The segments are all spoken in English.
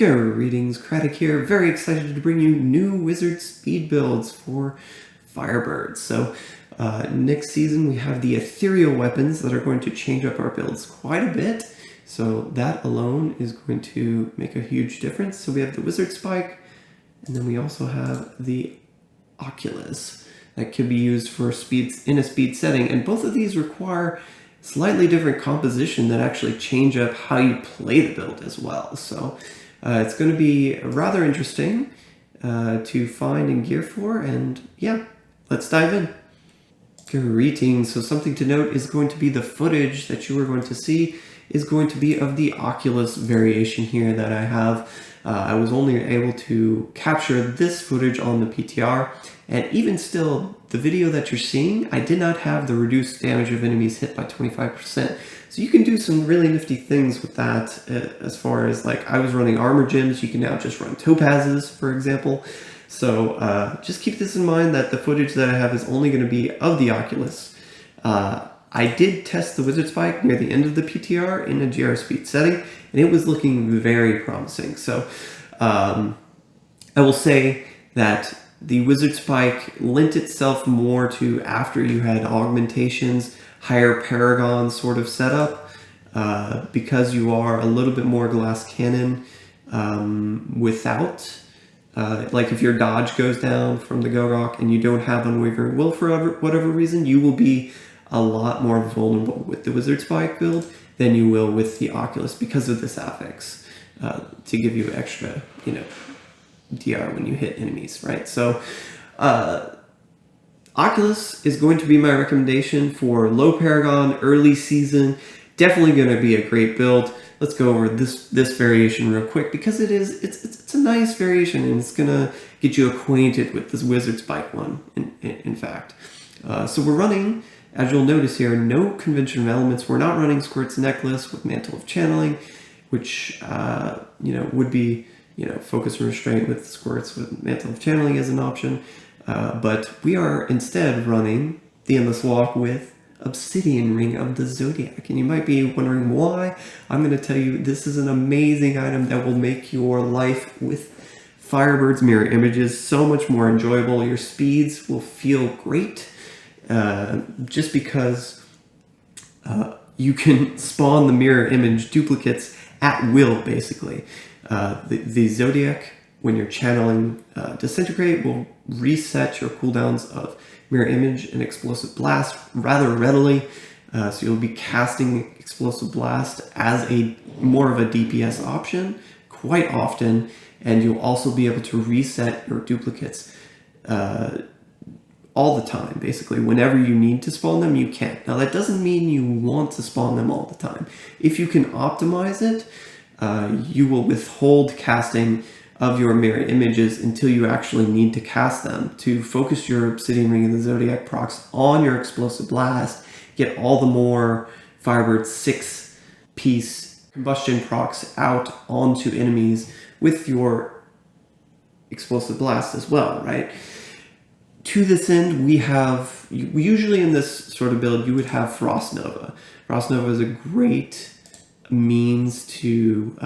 Greetings, Kratic here. Very excited to bring you new wizard speed builds for Firebirds. So next season we have the ethereal weapons that are going to change up our builds quite a bit. So that alone is going to make a huge difference. So we have the Wizardspike, and then we also have the Oculus that can be used for speeds in a speed setting. And both of these require slightly different composition that actually change up how you play the build as well. So it's going to be rather interesting to find and gear for, and yeah, let's dive in. Greetings. So something to note is going to be the footage that you are going to see is going to be of the Oculus variation here that I have. I was only able to capture this footage on the PTR, and even still, the video that you're seeing, I did not have the reduced damage of enemies hit by 25%. So you can do some really nifty things with that as far as, like, I was running armor gems, you can now just run topazes, for example. So just keep this in mind that the footage that I have is only going to be of the Oculus. I did test the Wizardspike near the end of the PTR in a GR speed setting, and it was looking very promising. So I will say that the Wizardspike lent itself more to after you had augmentations, higher Paragon sort of setup, because you are a little bit more glass cannon without, like if your dodge goes down from the Gogok and you don't have Unwavering Will for whatever reason, you will be a lot more vulnerable with the Wizardspike build than you will with the Oculus because of this affix, to give you extra, DR when you hit enemies, right? So Oculus is going to be my recommendation for low Paragon, early season. Definitely going to be a great build. Let's go over this variation real quick because it's a nice variation, and it's going to get you acquainted with this Wizardspike one, in fact. So we're running, as you'll notice here, no convention of elements. We're not running Squirt's Necklace with Mantle of Channeling, which would be focus and restraint with Squirts with Mantle of Channeling as an option. But we are instead running the Endless Walk with Obsidian Ring of the Zodiac. And you might be wondering why. I'm going to tell you, this is an amazing item that will make your life with Firebirds mirror images so much more enjoyable. Your speeds will feel great, just because you can spawn the mirror image duplicates at will, basically. The Zodiac, when you're channeling Disintegrate, will reset your cooldowns of Mirror Image and Explosive Blast rather readily. So you'll be casting Explosive Blast as more of a DPS option quite often, and you'll also be able to reset your duplicates all the time, basically. Whenever you need to spawn them, you can. Now that doesn't mean you want to spawn them all the time. If you can optimize it, you will withhold casting of your mirror images until you actually need to cast them to focus your Obsidian Ring and the Zodiac procs on your Explosive Blast, get all the more Firebird 6-piece combustion procs out onto enemies with your Explosive Blast as well, right? To this end, we usually in this sort of build, you would have Frost Nova. Frost Nova is a great means to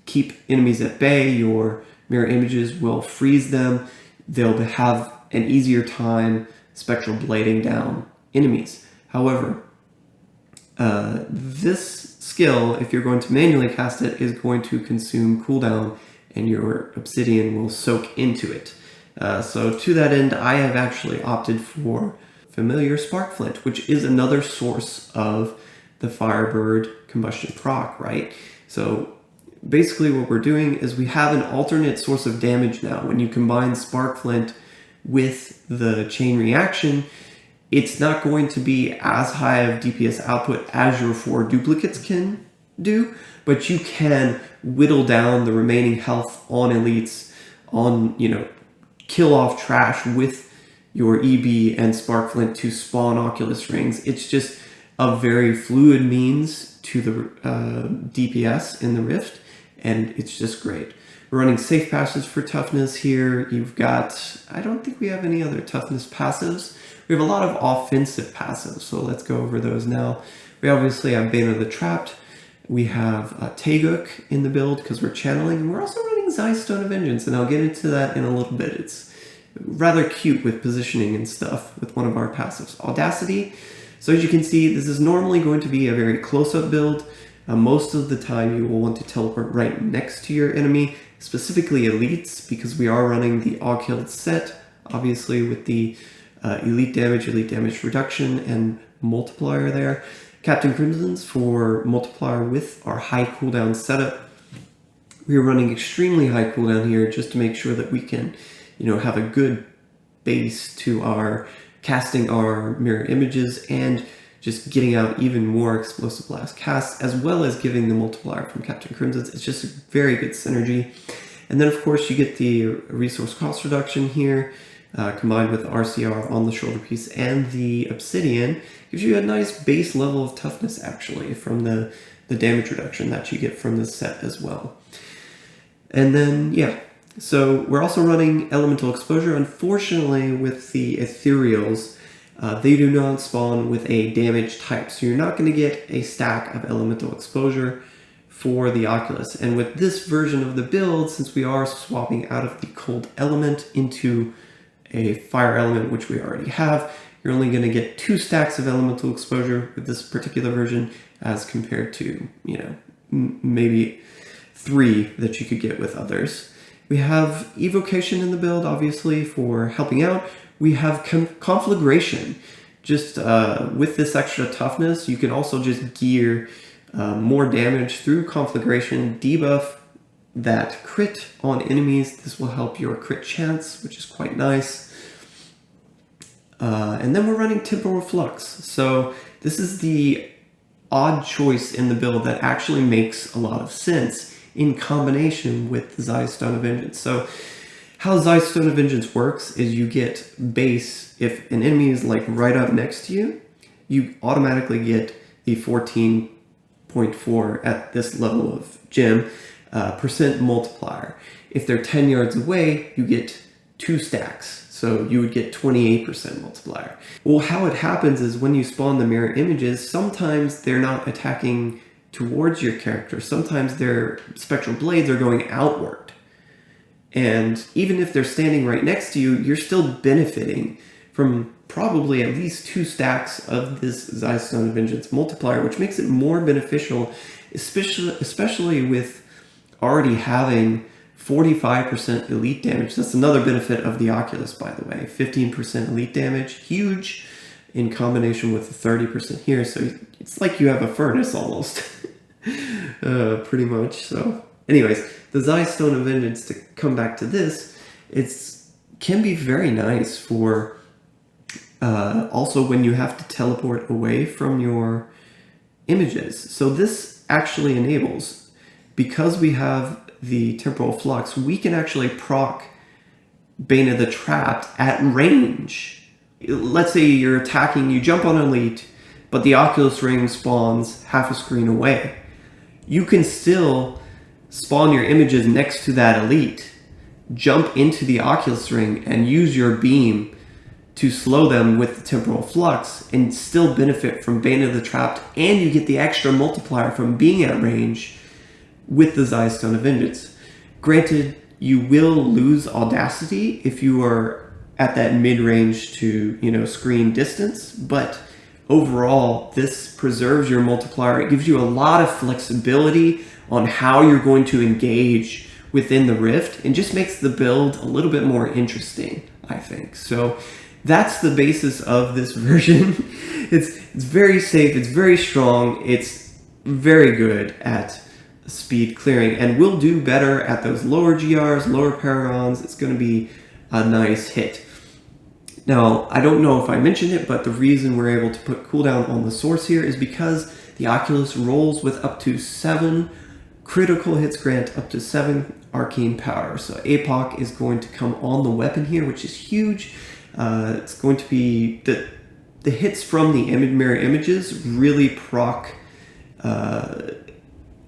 keep enemies at bay. Your mirror images will freeze them. They'll have an easier time spectral blading down enemies. However, this skill, if you're going to manually cast it, is going to consume cooldown, and your Obsidian will soak into it. So to that end, I have actually opted for Familiar Sparkflint, which is another source of the Firebird combustion proc, right? So basically what we're doing is we have an alternate source of damage now. When you combine Sparkflint with the chain reaction, it's not going to be as high of DPS output as your 4 duplicates can do, but you can whittle down the remaining health on elites, on, kill off trash with your EB and Sparkflint to spawn Oculus rings. It's just a very fluid means to the DPS in the Rift, and it's just great. We're running safe passes for toughness here. You've got, I don't think we have any other toughness passives. We have a lot of offensive passives, so let's go over those now. We obviously have Bane of the Trapped, We have Gogok in the build because we're channeling, and we're also running Zei Stone of Vengeance, and I'll get into that in a little bit. It's rather cute with positioning and stuff with one of our passives, Audacity. So as you can see, this is normally going to be a very close-up build. Most of the time you will want to teleport right next to your enemy, specifically elites, because we are running the all-killed set, obviously with the elite damage reduction, and multiplier there. Captain Crimson's for multiplier with our high cooldown setup. We are running extremely high cooldown here just to make sure that we can, have a good base to our casting our mirror images and just getting out even more explosive blast casts, as well as giving the multiplier from Captain Crimson's. It's just a very good synergy. And then of course you get the resource cost reduction here, combined with the RCR on the shoulder piece, and the Obsidian gives you a nice base level of toughness actually from the damage reduction that you get from this set as well. And then, yeah, so we're also running elemental exposure. Unfortunately, with the Ethereals, they do not spawn with a damage type, so you're not going to get a stack of elemental exposure for the Oculus. And with this version of the build, since we are swapping out of the cold element into a fire element, which we already have, you're only going to get 2 stacks of elemental exposure with this particular version, as compared to, maybe 3 that you could get with others. We have evocation in the build, obviously, for helping out. We have conflagration. Just with this extra toughness, you can also just gear more damage through conflagration, debuff that crit on enemies. This will help your crit chance, which is quite nice. And then we're running temporal flux. So this is the odd choice in the build that actually makes a lot of sense in combination with the Zei Stone of Vengeance. So how Zei Stone of Vengeance works is you get base, if an enemy is like right up next to you, you automatically get the 14.4 at this level of gem percent multiplier. If they're 10 yards away, you get 2 stacks. So you would get 28% multiplier. Well, how it happens is when you spawn the mirror images, sometimes they're not attacking towards your character. Sometimes their spectral blades are going outward. And even if they're standing right next to you, you're still benefiting from probably at least 2 stacks of this Zei Stone of Vengeance multiplier, which makes it more beneficial, especially with already having 45% elite damage. That's another benefit of the Oculus, by the way. 15% elite damage, huge, in combination with the 30% here. So it's like you have a furnace almost, pretty much. So anyways, the Zei Stone of Vengeance, to come back to this, can be very nice for also when you have to teleport away from your images. So this actually enables, because we have the temporal flux, we can actually proc Bane of the Trapped at range. Let's say you're attacking, you jump on elite, but the Oculus Ring spawns half a screen away. You can still spawn your images next to that elite, jump into the Oculus Ring, and use your beam to slow them with the temporal flux, and still benefit from Bane of the Trapped, and you get the extra multiplier from being at range with the Zei Stone of Vengeance. Granted, you will lose Audacity if you are at that mid-range to, screen distance, but overall, this preserves your multiplier. It gives you a lot of flexibility on how you're going to engage within the Rift, and just makes the build a little bit more interesting, I think. So that's the basis of this version. It's very safe, it's very strong, it's very good at speed clearing, and will do better at those lower GRs, lower Paragons. It's going to be a nice hit. Now, I don't know if I mentioned it, but the reason we're able to put cooldown on the source here is because the Oculus rolls with up to 7 critical hits, grant up to 7 arcane power. So APoC is going to come on the weapon here, which is huge. It's going to be the hits from the mirror images really proc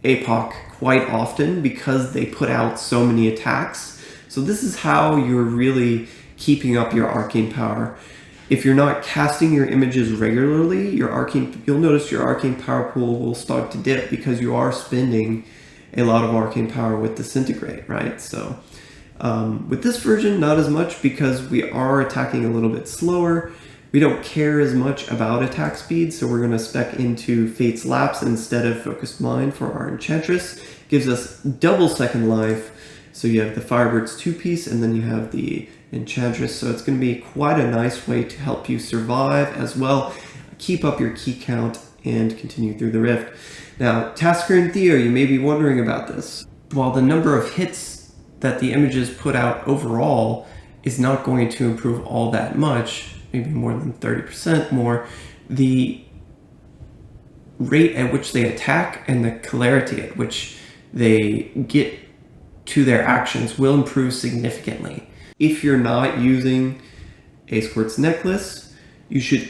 APoC quite often, because they put out so many attacks. So this is how you're really keeping up your arcane power. If you're not casting your images regularly, you'll notice your arcane power pool will start to dip because you are spending a lot of arcane power with Disintegrate, right? So with this version, not as much because we are attacking a little bit slower. We don't care as much about attack speed, so we're going to spec into Fate's Lapse instead of Focused Mind for our Enchantress. Gives us double second life, so you have the Firebirds 2-piece and then you have the Enchantress, so it's going to be quite a nice way to help you survive as well, keep up your key count, and continue through the Rift. Now, Tasker and Theo, you may be wondering about this. While the number of hits that the images put out overall is not going to improve all that much, maybe more than 30% more, the rate at which they attack and the clarity at which they get to their actions will improve significantly. If you're not using Ace Quartz Necklace, you should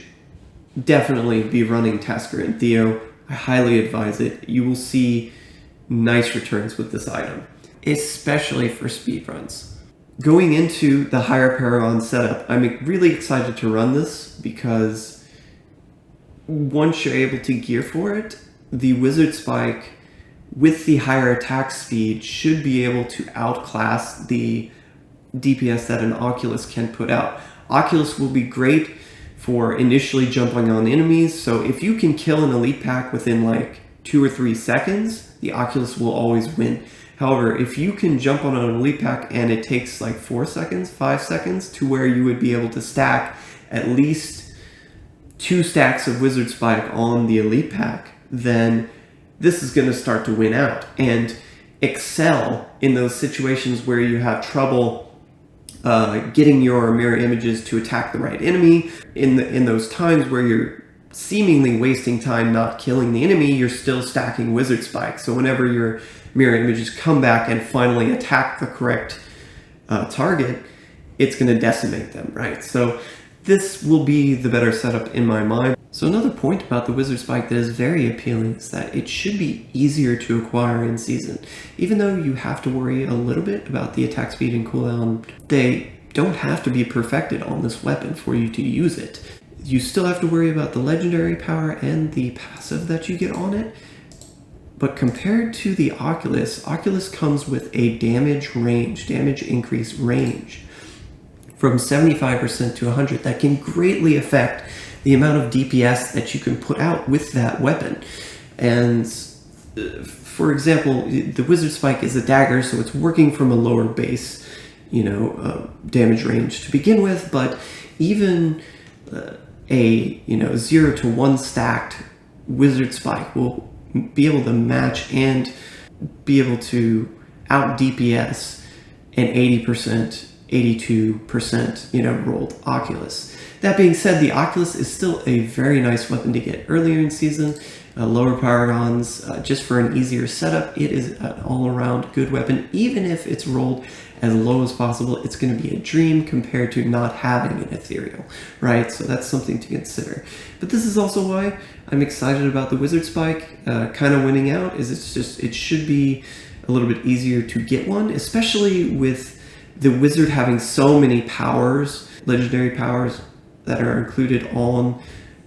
definitely be running Tasker and Theo. I highly advise it. You will see nice returns with this item, especially for speedruns. Going into the higher Paragon setup, I'm really excited to run this because once you're able to gear for it, the Wizardspike with the higher attack speed should be able to outclass the DPS that an Oculus can put out. Oculus will be great for initially jumping on enemies, so if you can kill an elite pack within like 2 or 3 seconds, the Oculus will always win. However, if you can jump on an elite pack and it takes like 4 seconds, 5 seconds to where you would be able to stack at least 2 stacks of Wizardspike on the elite pack, then this is going to start to win out and excel in those situations where you have trouble getting your mirror images to attack the right enemy. In those times where you're seemingly wasting time not killing the enemy, you're still stacking Wizardspike. So whenever your mirror images come back and finally attack the correct target, it's going to decimate them, right? So this will be the better setup in my mind. So another point about the Wizardspike that is very appealing is that it should be easier to acquire in season. Even though you have to worry a little bit about the attack speed and cooldown, they don't have to be perfected on this weapon for you to use it. You still have to worry about the legendary power and the passive that you get on it. But compared to the Oculus, Oculus comes with a damage increase range from 75% to 100 that can greatly affect the amount of DPS that you can put out with that weapon. And for example, the Wizardspike is a dagger, so it's working from a lower base, damage range to begin with, but even a 0 to 1 stacked Wizardspike will be able to match and be able to out DPS an 80%, 82%, rolled Oculus. That being said, the Oculus is still a very nice weapon to get earlier in season. Lower Paragons, just for an easier setup, it is an all-around good weapon. Even if it's rolled as low as possible, it's going to be a dream compared to not having an Ethereal, right? So that's something to consider. But this is also why I'm excited about the Wizardspike kind of winning out, is it should be a little bit easier to get one, especially with the Wizard having so many powers, legendary powers, that are included on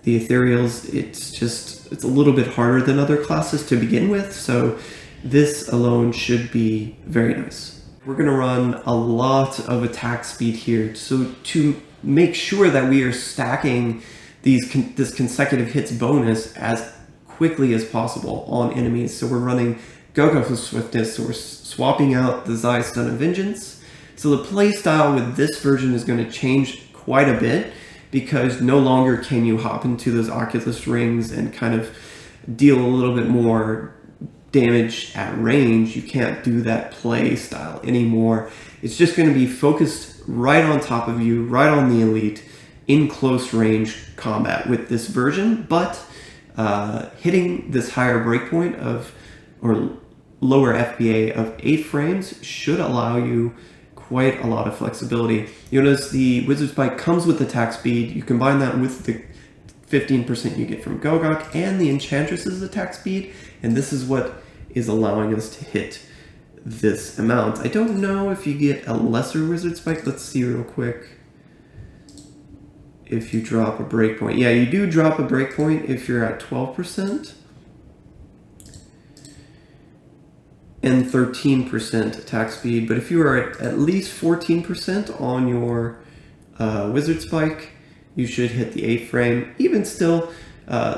the Ethereals. It's a little bit harder than other classes to begin with, so this alone should be very nice. We're going to run a lot of attack speed here, so to make sure that we are stacking this consecutive hits bonus as quickly as possible on enemies. So we're running Gogok Swiftness, so we're swapping out the Zei Stun of Vengeance. So the playstyle with this version is going to change quite a bit, because no longer can you hop into those Oculus rings and kind of deal a little bit more damage at range. You can't do that play style anymore. It's just going to be focused right on top of you, right on the elite, in close range combat with this version, but hitting this higher breakpoint or lower FBA of 8 frames should allow you quite a lot of flexibility. You notice the Wizardspike comes with attack speed. You combine that with the 15% you get from Gogok and the Enchantress's attack speed, and this is what is allowing us to hit this amount. I don't know if you get a lesser Wizardspike. Let's see real quick. if you drop a breakpoint. Yeah, you do drop a breakpoint if you're at 12% and 13% attack speed. But if you are at least 14% on your Wizardspike, you should hit the 8th frame. Even still,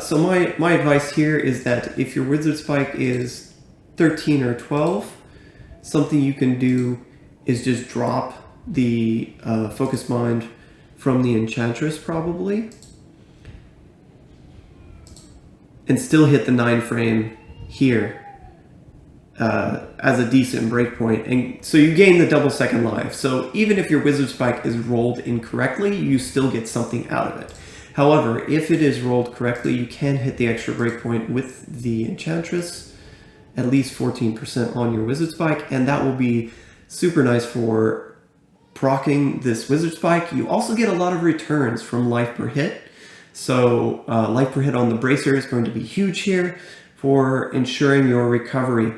so my advice here is that if your Wizardspike is 13 or 12, something you can do is just drop the Focus Mind from the Enchantress probably, and still hit the 9 frame here as a decent breakpoint, and so you gain the double second life. So even if your Wizardspike is rolled incorrectly, you still get something out of it. However, if it is rolled correctly, you can hit the extra breakpoint with the Enchantress, at least 14% on your Wizardspike, and that will be super nice for proccing this Wizardspike. You also get a lot of returns from life per hit. So life per hit on the Bracer is going to be huge here for ensuring your recovery.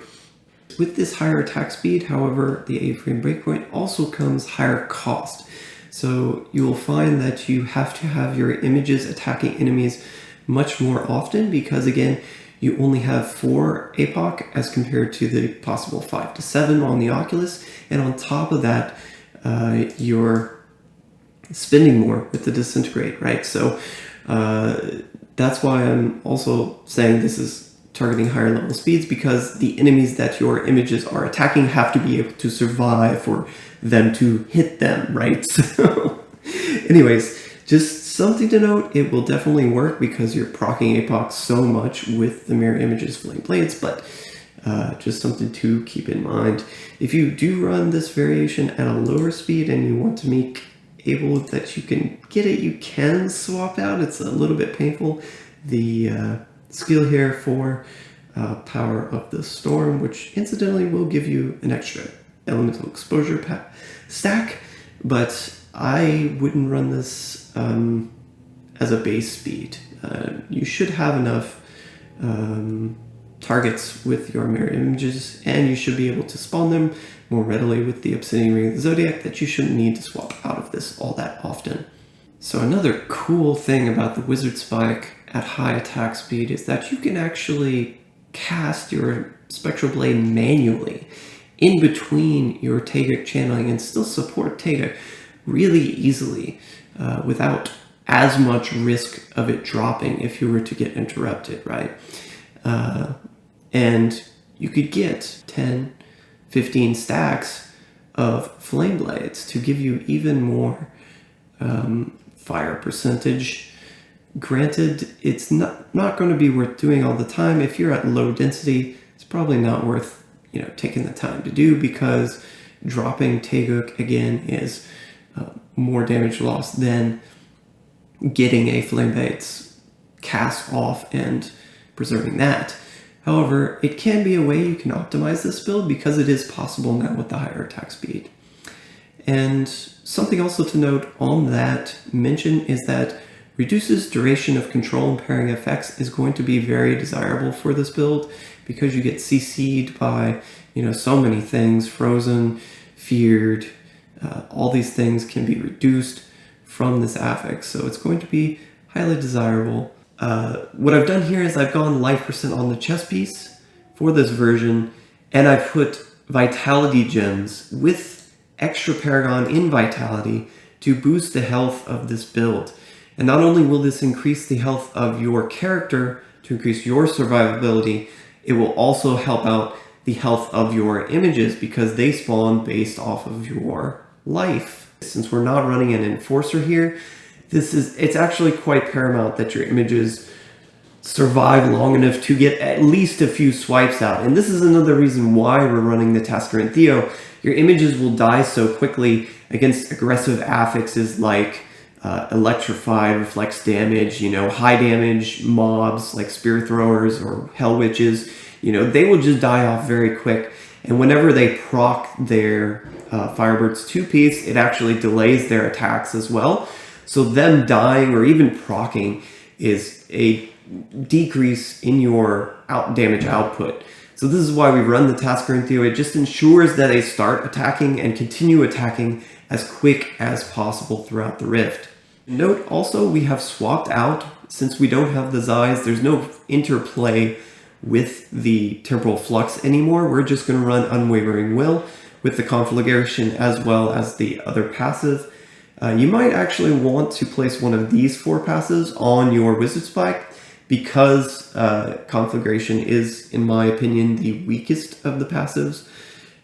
With this higher attack speed, however, the 8 frame breakpoint also comes higher cost. So you will find that you have to have your images attacking enemies much more often because, again, you only have 4 APoC as compared to the possible 5 to 7 on the Oculus. And on top of that, you're spending more with the Disintegrate, right? So that's why I'm also saying this is targeting higher level speeds, because the enemies that your images are attacking have to be able to survive for them to hit them, right? So anyways, just something to note, it will definitely work because you're proccing APoC so much with the Mirror Images Flame Blades, but just something to keep in mind. If you do run this variation at a lower speed and you want to make able that you can get it, you can swap out. It's a little bit painful. The skill here for Power of the Storm, which incidentally will give you an extra elemental exposure stack, but I wouldn't run this as a base speed. You should have enough targets with your mirror images, and you should be able to spawn them more readily with the Obsidian Ring of the Zodiac, that you shouldn't need to swap out of this all that often. So another cool thing about the Wizardspike at high attack speed is that you can actually cast your Spectral Blade manually in between your Taeguk channeling and still support Taeguk really easily without as much risk of it dropping if you were to get interrupted, right? And you could get 10, 15 stacks of Flame Blades to give you even more fire percentage. Granted, it's not going to be worth doing all the time. If you're at low density, it's probably not worth taking the time to do, because dropping Taeguk again is more damage loss than getting a Flame Blades cast off and preserving that. However, it can be a way you can optimize this build, because it is possible now with the higher attack speed. And something also to note on that mention is that reduces duration of control and pairing effects is going to be very desirable for this build, because you get CC'd by so many things. Frozen, feared, all these things can be reduced from this affix, so it's going to be highly desirable. What I've done here is I've gone life percent on the chest piece for this version, and I've put vitality gems with extra Paragon in vitality to boost the health of this build. And not only will this increase the health of your character to increase your survivability, it will also help out the health of your images, because they spawn based off of your life. Since we're not running an enforcer here, it's actually quite paramount that your images survive long enough to get at least a few swipes out. And this is another reason why we're running the Tasker and Theo. Your images will die so quickly against aggressive affixes like Electrify, Reflects Damage, high damage mobs like Spear Throwers or Hell Witches. They will just die off very quick. And whenever they proc their Firebirds 2-piece, it actually delays their attacks as well. So them dying or even proccing is a decrease in your damage output. So this is why we run the Tasker and Theo. It just ensures that they start attacking and continue attacking as quick as possible throughout the Rift. Note also we have swapped out, since we don't have the Zeis, there's no interplay with the temporal flux anymore. We're just going to run Unwavering Will with the conflagration as well as the other passive. You might actually want to place one of these 4 passives on your Wizardspike because conflagration is, in my opinion, the weakest of the passives,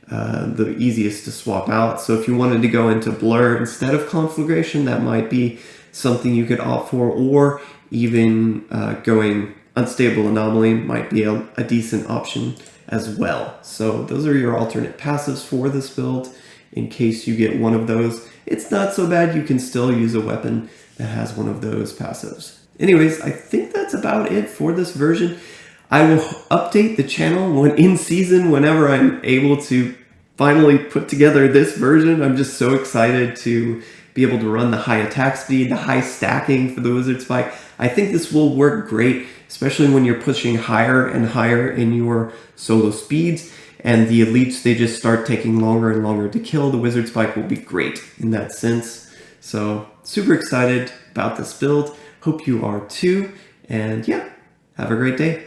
the easiest to swap out. So if you wanted to go into blur instead of conflagration, that might be something you could opt for, or even going unstable anomaly might be a decent option as well. So those are your alternate passives for this build. In case you get one of those, it's not so bad. You can still use a weapon that has one of those passives. Anyways, I think that's about it for this version. I will update the channel when in season, whenever I'm able to finally put together this version. I'm just so excited to be able to run the high attack speed, the high stacking for the Wizardspike. I think this will work great, especially when you're pushing higher and higher in your solo speeds, and the elites, they just start taking longer and longer to kill. The Wizardspike will be great in that sense. So super excited about this build. Hope you are too. And yeah, have a great day.